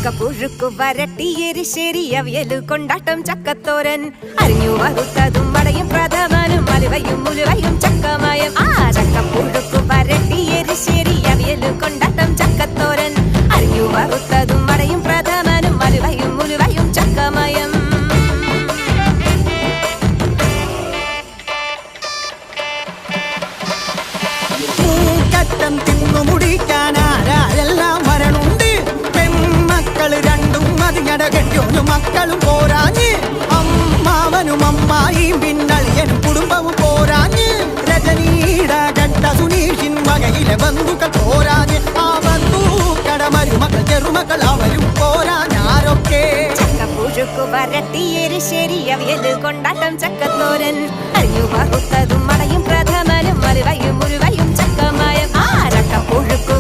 ചക്കപ്പുഴുക്കു വരട്ടി എരിശ്ശേരി അവിയലു കൊണ്ടാട്ടം ചക്കത്തോരൻ അരിഞ്ഞു വറുത്തതും വടയും പ്രഥമനും അലുവയും മുലുവയും ചക്കമയം ചക്കപ്പുഴുക്കു വരട്ടി എരിശ്ശേരി അവിയലു കൊണ്ടാട്ടം ചക്കത്തോരൻ അരിഞ്ഞു വറുത്തതും വടയും പ്രഥമനും അലുവയും മുലുവയും ചക്കമയം തിന്നു മുടിക്കാനാരെല്ലാം വരണുണ്ട് പെൺമക്കള് രണ്ടും അതിങ്ങട കെട്ടിയോനും മക്കളും പോരാഞ്ഞ് അമ്മാവനും അമ്മായിയും പിന്നളിയനും കുടുംബവും പോരാഞ്ഞ് രജനീട കണ്ട സുനീഷിൻ വകയിലെ ബന്ധുക്കൾ പോരാഞ്ഞ് ആ ബന്ധുക്കട മരുമക്കൾ ചെറുമക്കൾ അവരും പോരാഞ്ഞാരൊക്കെ ചക്കപ്പുഴുക്കു വരട്ടി എരിശ്ശേരി അവിയല് കൊണ്ടാട്ടം ചക്കത്തോരൻ അരിഞ്ഞു വറുത്തതും മടയും പ്രഥമനും അലുവയും മുലുവയും ചക്കമയം ചക്കപ്പുഴുക്കു